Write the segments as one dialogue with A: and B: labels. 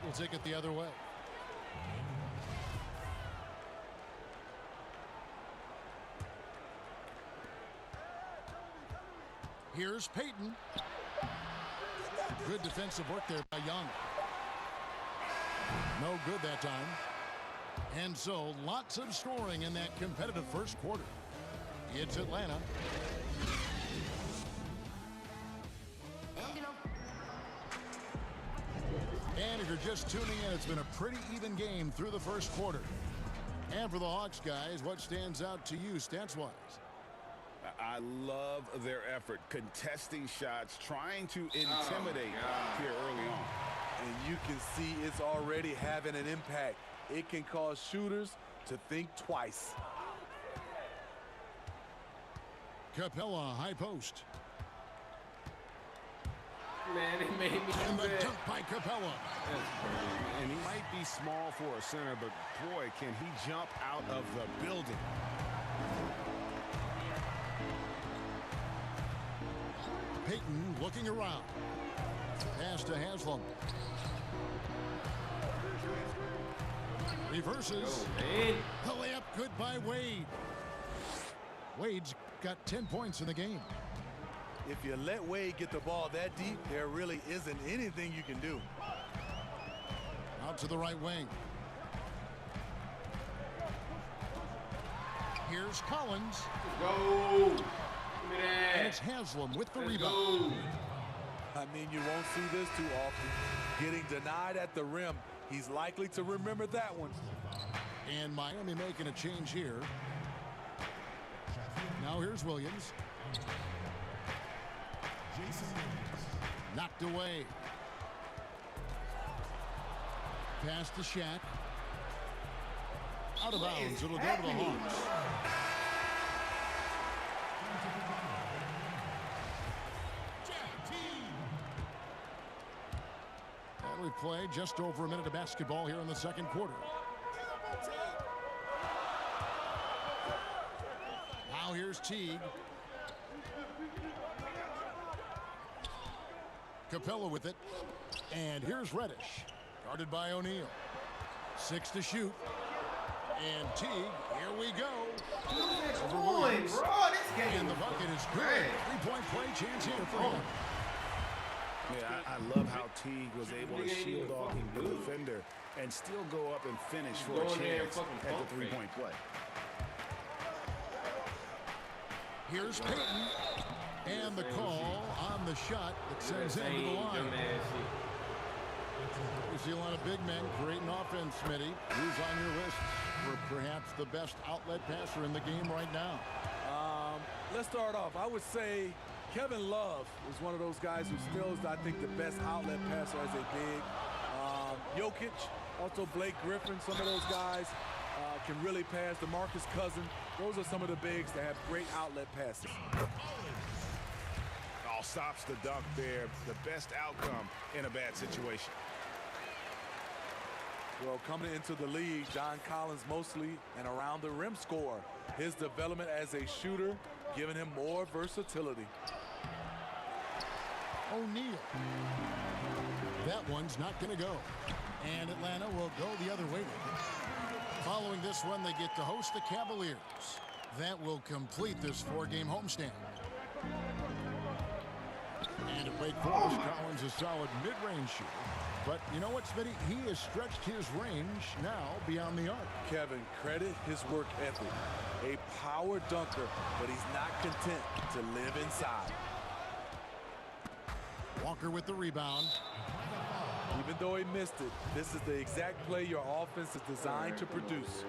A: will take it the other way. Here's Payton. Good defensive work there by Young. No good that time. And so lots of scoring in that competitive first quarter. It's Atlanta. And if you're just tuning in, it's been a pretty even game through the first quarter. And for the Hawks guys, what stands out to you stats-wise?
B: I love their effort, contesting shots, trying to intimidate here early on.
C: And you can see it's already having an impact. It can cause shooters to think twice.
A: Capella, high post.
D: Man, it made me
A: And the dunk by Capella.
B: And he might be small for a center, but boy, can he jump out of the building.
A: Payton looking around. Pass to Haslam. Reverses. The layup good by Wade. Wade's got 10 points in the game.
C: If you let Wade get the ball that deep, there really isn't anything you can do.
A: Out to the right wing. Here's Collins.
D: Go.
A: And it's Haslam with the rebound.
C: I mean, you won't see this too often. Getting denied at the rim. He's likely to remember that one.
A: And Miami making a change here. Now here's Williams. Knocked away. Pass to Shaq. Out of bounds. It'll go to the Hawks. And we play just over a minute of basketball here in the second quarter. Now here's Teague. Capella with it. And here's Reddish. Guarded by O'Neal. 6 to shoot. And Teague, here we go.
D: Points, bro. This game.
A: And the bucket is good. 3-point play chance here for him.
B: Yeah, I love how Teague was able to shield off the defender and still go up and finish for a chance at the three-point play.
A: Here's Payton. And the call on the shot that sends him to the line. We see a lot of big men creating offense, Smitty. Who's on your list for perhaps the best outlet passer in the game right now?
C: Let's start off. I would say Kevin Love is one of those guys who still is, I think, the best outlet passer as a big. Jokic, also Blake Griffin, some of those guys can really pass. DeMarcus Cousins, those are some of the bigs that have great outlet passes.
B: All stops the dunk there. The best outcome in a bad situation.
C: Well, coming into the league, John Collins mostly an around the rim scorer. His development as a shooter giving him more versatility.
A: O'Neal. That one's not going to go. And Atlanta will go the other way. Following this one, they get to host the Cavaliers. That will complete this 4-game homestand. And at Wake Forest, Collins a solid mid-range shooter. But you know what, Smitty? He has stretched his range now beyond the arc.
C: Kevin, credit his work ethic. A power dunker, but he's not content to live inside.
A: Walker with the rebound.
C: Even though he missed it, this is the exact play your offense is designed to produce.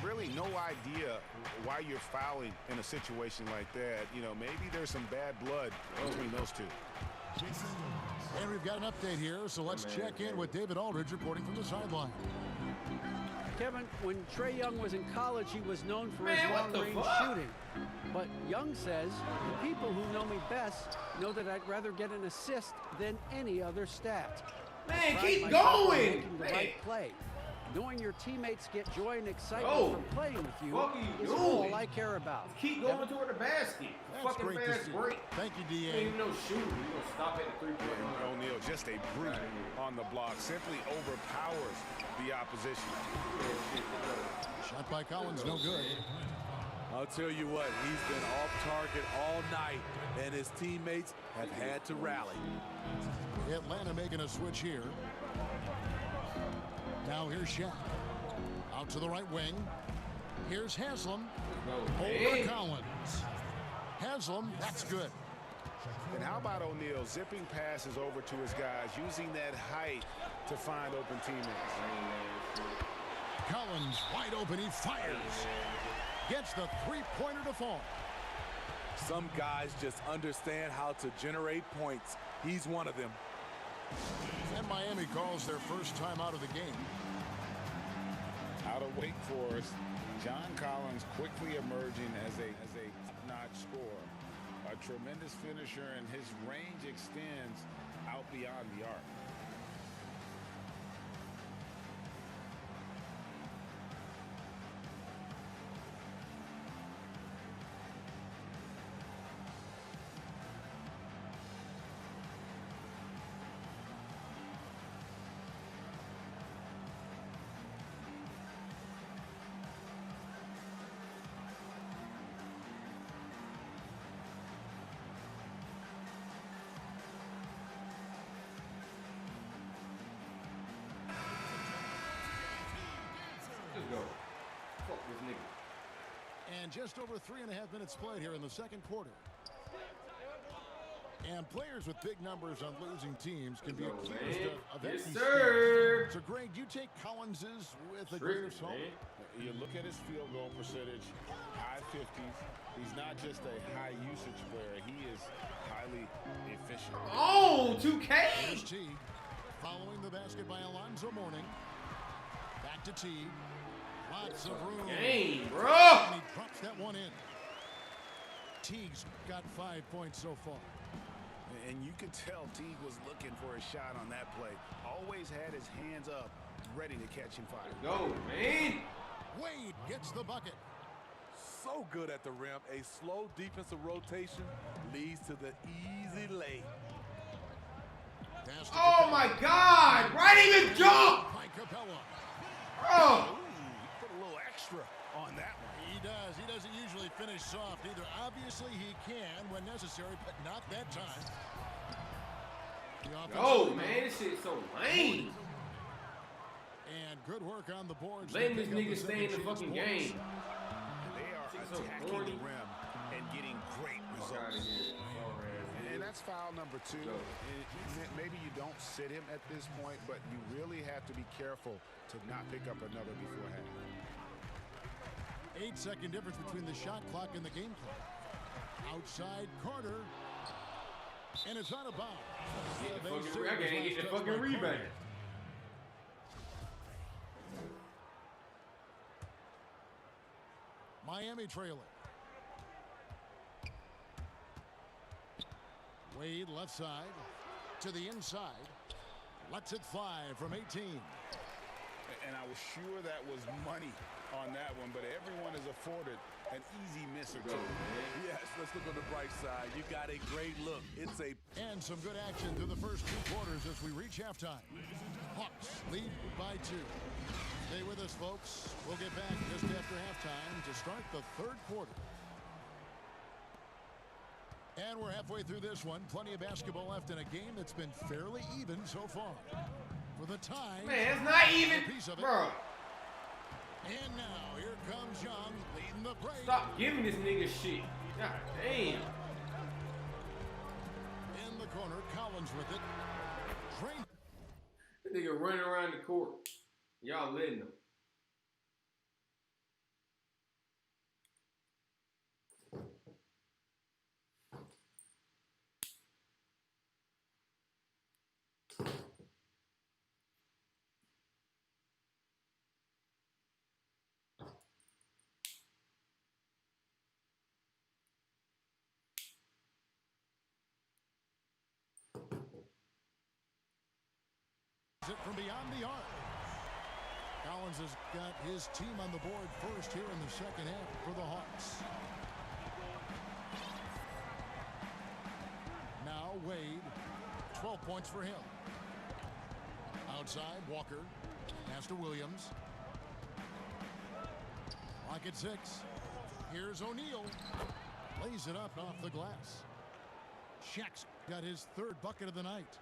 B: Really no idea why you're fouling in a situation like that. You know, maybe there's some bad blood between those two.
A: And we've got an update here, so let's check in with David Aldridge reporting from the sideline.
E: Kevin, when Trae Young was in college, he was known for his long-range shooting. But Young says, the people who know me best know that I'd rather get an assist than any other stat.
D: Man, keep going!
E: Making the right play. Knowing your teammates get joy and excitement from playing with you is all I care about.
D: Keep going toward the basket.
A: That's
D: Fucking
A: great to
D: fast
A: see.
D: break.
A: Thank you,
D: You
A: D.A.
D: ain't even no shooter. You gonna stop at the three-point line.
B: O'Neal, just a brute on the block, simply overpowers the opposition.
A: Shot by Collins, no good.
C: I'll tell you what, he's been off target all night, and his teammates have had to rally.
A: Atlanta making a switch here. Now here's Shaq. Out to the right wing. Here's Haslam. Over Collins. Haslam, that's good.
B: And how about O'Neal zipping passes over to his guys, using that height to find open teammates.
A: Collins wide open, he fires. Gets the three-pointer to fall.
C: Some guys just understand how to generate points. He's one of them.
A: And Miami calls their first time out of the game.
B: Out of Wake Forest, John Collins quickly emerging as a top-notch scorer. A tremendous finisher, and his range extends out beyond the arc.
D: Let's go. Fuck this nigga.
A: And just over 3.5 minutes played here in the second quarter. And players with big numbers on losing teams can be accused of
D: Yes,
A: empty
D: sir.
A: stats. So, Greg, do you take Collins's with a grain of salt?
B: You look at his field goal percentage, high 50s. He's not just a high usage player, he is highly efficient.
D: Oh, 2K.
A: Here's Teague. Following the basket by Alonzo Mourning. Back to Teague. Lots of room.
D: Game, bro.
A: And he drops that one in. Teague's got 5 points so far.
B: And you could tell Teague was looking for a shot on that play. Always had his hands up, ready to catch and fire.
D: Go, man.
A: Wade gets the bucket.
C: So good at the rim. A slow defensive rotation leads to the easy lay.
A: Pass to
D: Oh,
A: Capella.
D: my God. Right even jump.
A: By Capella.
D: Bro.
B: He put a little extra on that one.
A: He does. He doesn't usually finish soft either. Obviously, he can when necessary, but not that time. The offensive
D: Oh,
A: rebound.
D: man. This shit's so lame.
A: And good work on the boards.
D: Letting
A: They
D: this
A: pick up
D: nigga stay in the
A: 17
D: fucking
A: points.
D: game.
B: They are
D: Shit's so
B: attacking
D: corny.
B: the rim and getting great results. And that's foul number 2. Maybe you don't sit him at this point, but you really have to be careful to not pick up another before half.
A: 8-second difference between the shot clock and the game clock. Outside Carter. And it's out of bounds.
D: I can't get the fucking rebound.
A: Miami trailing. Wade left side to the inside. Lets it fly from 18.
B: And I was sure that was money on that one, but everyone is afforded an easy miss or two.
C: Yes, let's look on the bright side. You got a great look. It's a
A: And some good action through the first 2 quarters as we reach halftime. Hawks lead by 2. Stay with us, folks. We'll get back just after halftime to start the third quarter. And we're halfway through this one. Plenty of basketball left in a game that's been fairly even so far. For the time,
D: Man, it's not even.
A: piece of it.
D: Bro,
A: And now here comes Young leading the break.
D: stop giving this nigga shit. God damn.
A: In the corner, Collins with it. Train.
D: This nigga running around the court. Y'all letting him.
A: It from beyond the arc. Collins has got his team on the board first here in the second half for the Hawks. Now Wade, 12 points for him. Outside, Walker, pass to Williams. Lock at 6. Here's O'Neal. Lays it up off the glass. Shaq's got his third bucket of the night.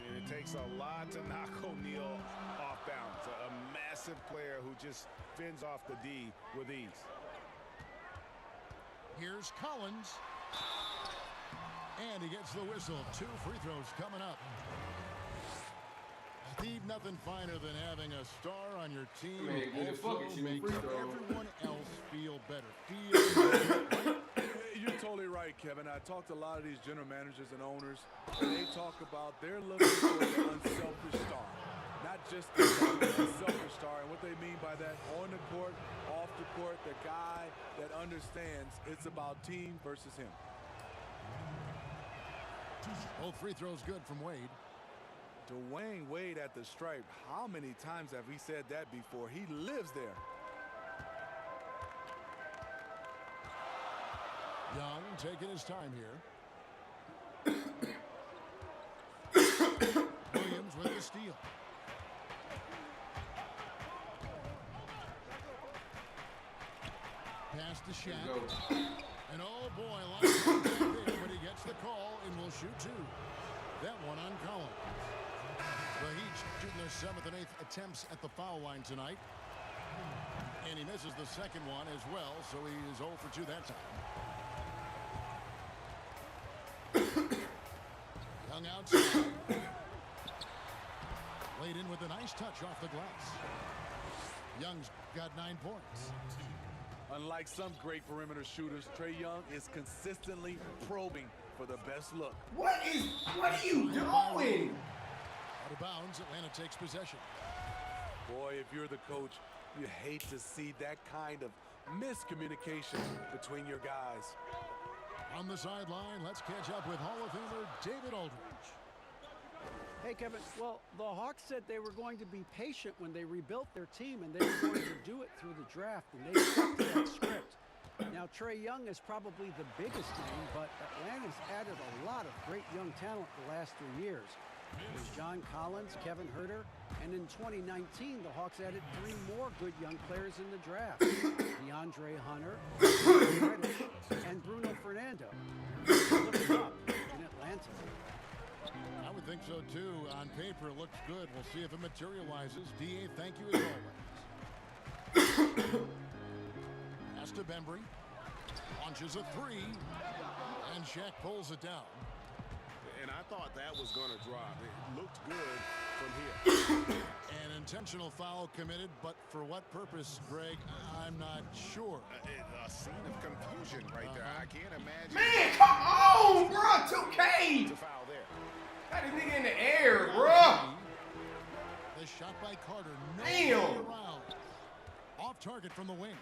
B: And it takes a lot to knock O'Neal off balance. A massive player who just fends off the D with ease.
A: Here's Collins. And he gets the whistle. 2 free throws coming up. Steve, nothing finer than having a star on your team also makes everyone else feel better.
C: You're totally right, Kevin. I talked to a lot of these general managers and owners, and they talk about they're looking for the unselfish star. Not just the unselfish star. And what they mean by that, on the court, off the court, the guy that understands it's about team versus him.
A: Both free throws good from Wade.
C: Dwayne Wade at the stripe. How many times have we said that before? He lives there.
A: Young taking his time here. Williams with the steal. Pass to Shaq. And oh boy, lots of there, but he gets the call and will shoot 2. That one on Collins. The Heat shooting their 7th and 8th attempts at the foul line tonight. And he misses the second one as well, so he is 0 for 2 that time. Young outside. Laid in with a nice touch off the glass. Young's got 9 points.
C: Unlike some great perimeter shooters, Trae Young is consistently probing for the best look.
D: What are you doing?
A: Out of bounds, Atlanta takes possession.
C: Boy, if you're the coach, you hate to see that kind of miscommunication between your guys.
A: On the sideline, let's catch up with Hall of Famer David Aldridge.
E: Hey, Kevin. Well, the Hawks said they were going to be patient when they rebuilt their team, and they were going to do it through the draft, and they stuck to that script. Now, Trae Young is probably the biggest name, but Atlanta's added a lot of great young talent the last 3 years. There's John Collins, Kevin Huerter, and in 2019, the Hawks added 3 more good young players in the draft. DeAndre Hunter, Reddish, and Bruno Fernando. Looking up in Atlanta.
A: I would think so, too. On paper, it looks good. We'll see if it materializes. D.A., thank you as always. Pass to Bembry. Launches a 3. And Shaq pulls it down.
B: And I thought that was going to drop. It looked good from here.
A: An intentional foul committed, but for what purpose, Greg? I'm not sure.
B: A scene of confusion right there. I can't imagine.
D: Man, come on, bro. 2K.
B: It's a foul there.
D: Got this nigga in the air, bro.
A: The shot by Carter. No
D: Damn.
A: way around. Off target from the wing.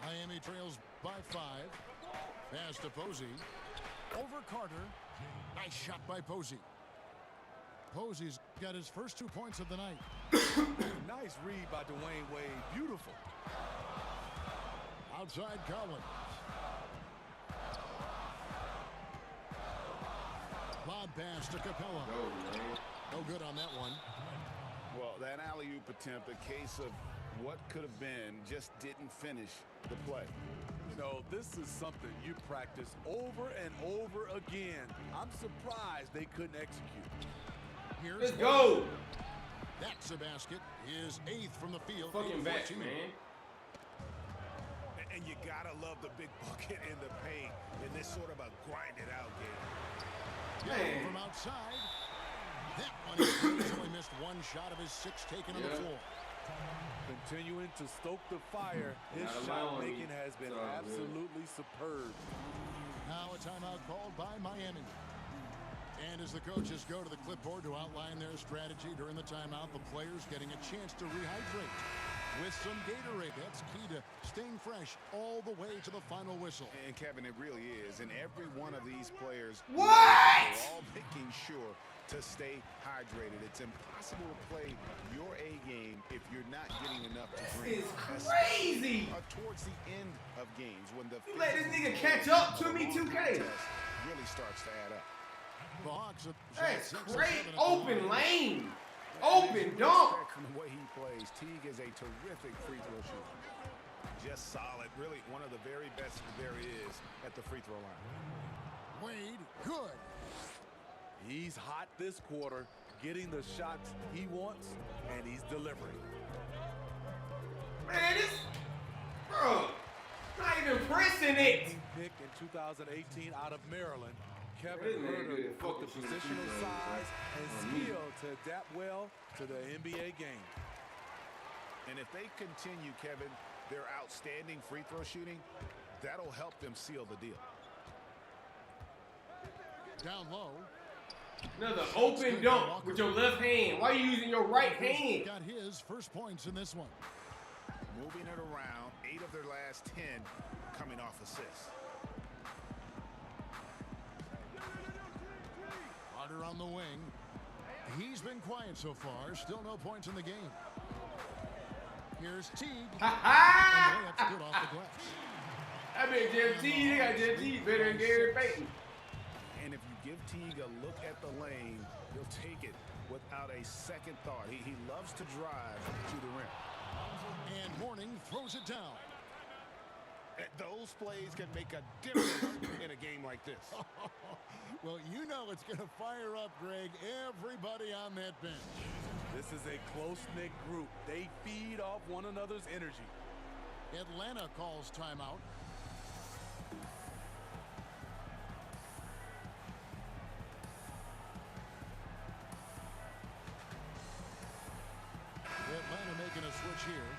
A: Miami trails by 5. Pass to Posey. Over Carter. Nice shot by Posey. Posey's got his first 2 points of the night.
C: Nice read by Dwayne Wade. Beautiful.
A: Outside Collins. Lob pass to Capella. No good on that one.
B: Well, that alley-oop attempt, a case of what could have been, just didn't finish the play.
C: You know, this is something you practice over and over again. I'm surprised they couldn't execute.
A: Here's
D: Let's go.
A: That's a basket. His 8th from the field.
D: Fucking back,
A: 14.
D: man.
B: And you gotta love the big bucket in the paint in this sort of a grind-it-out game.
A: Young from outside. That one he's only missed 1 shot of his 6 taken on the floor.
C: Continuing to stoke the fire, his shot making has been absolutely superb.
A: Now a timeout called by Miami. And as the coaches go to the clipboard to outline their strategy during the timeout, the players getting a chance to rehydrate with some Gatorade. That's key to staying fresh all the way to the final whistle.
B: And Kevin, it really is. And every one of these players,
D: What?
B: they're all making sure to stay hydrated. It's impossible to play your A game if you're not getting enough to drink.
D: It's crazy.
B: Towards the end of games when the
D: You let this nigga catch up to me, 2K.
B: really starts to add up.
A: The Hawks have
D: That's
A: shot 6 of
D: great.
A: 7 at the
D: Open
A: line.
D: lane. Open dunk.
B: From the way he plays, Teague is a terrific free throw shooter. Just solid. Really one of the very best there is at the free throw line.
A: Wade, good.
C: He's hot this quarter, getting the shots he wants, and he's delivering.
D: Man, this, bro, not even pressing it.
C: Pick in 2018 out of Maryland,
D: This
C: Kevin
D: man
C: Huerter
D: good.
C: put the
D: Fucking
C: positional
D: shooting,
C: size and
D: on me.
C: skill to adapt well to the NBA game.
B: And if they continue, Kevin, their outstanding free throw shooting, that'll help them seal the deal.
A: Down low.
D: Another open dunk with your left hand. Why are you using your right hand?
A: Got his first points in this one.
B: Moving it around, 8 of their last 10 coming off assists.
A: Carter on the wing. He's been quiet so far. Still no points in the game. Here's Teague. And the layup's good off the glass.
D: I mean, Jeff T, they got Jeff T better than Gary Payton.
B: And if you give Teague a look at the lane, he'll take it without a second thought. He loves to drive to the rim.
A: And Mourning throws it down.
B: Those plays can make a difference in a game like this.
A: Well, you know it's going to fire up, Greg, everybody on that bench.
C: This is a close-knit group. They feed off one another's energy.
A: Atlanta calls timeout. Atlanta making a switch here.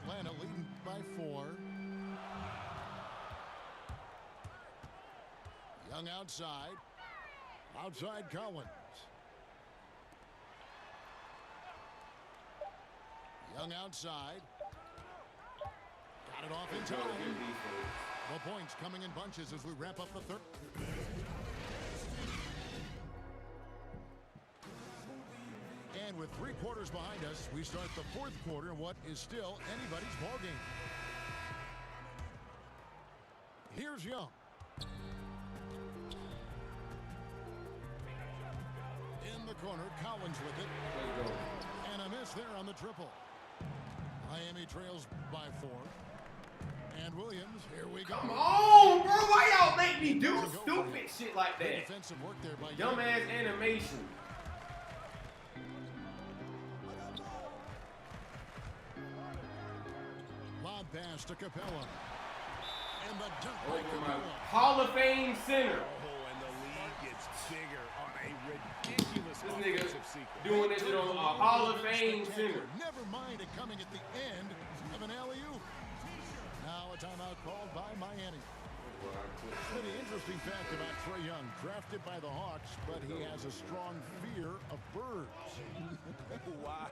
A: Atlanta leading by 4. Young outside. Outside Collins. Young outside. Got it off in time. The points coming in bunches as we wrap up the third. And with 3 quarters behind us, we start the 4th quarter in what is still anybody's ballgame. Here's Young. In the corner, Collins with it. And a miss there on the triple. Miami trails by 4. And Williams, here we go.
D: Come on, bro. Why y'all make me do stupid shit like
A: Good
D: that?
A: defensive work there by Young.
D: Dumbass animation.
A: Lob pass to Capella. And the dunk by
D: Over my
A: Capella.
D: Hall of Fame center.
B: Oh, and the lead gets bigger on a ridiculous
D: This nigga
B: offensive sequence.
D: doing this shit on a Hall of Fame center.
A: Never mind it coming at the end of an alley-oop. Now a timeout called by Miami. Pretty interesting fact about Trae Young. Drafted by the Hawks, but he has a strong fear of birds.
C: Wow.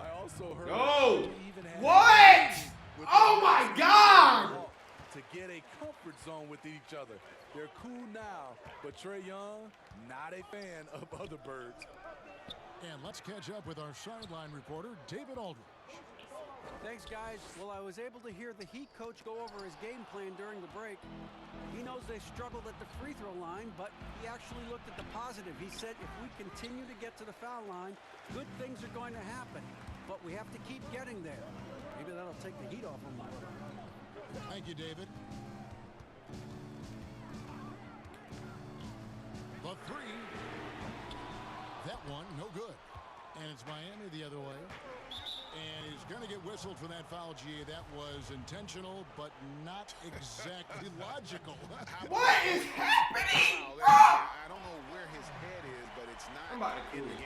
C: I also heard
D: No.
C: they even had
D: What?
C: with
D: Oh
C: the
D: my God.
C: to get a comfort zone with each other. They're cool now, but Trae Young, not a fan of other birds.
A: And let's catch up with our sideline reporter, David Aldridge.
E: Thanks, guys. Well, I was able to hear the Heat coach go over his game plan during the break. He knows they struggled at the free throw line, but he actually looked at the positive. He said if we continue to get to the foul line, good things are going to happen. But we have to keep getting there. Maybe that'll take the heat off them.
A: Thank you, David. The 3. That one, no good. And it's Miami the other way. And he's going to get whistled for that foul, G. That was intentional, but not exactly logical.
D: What is happening?
B: I don't know where his head is, but it's not
D: I'm about to
B: in
D: kill
B: the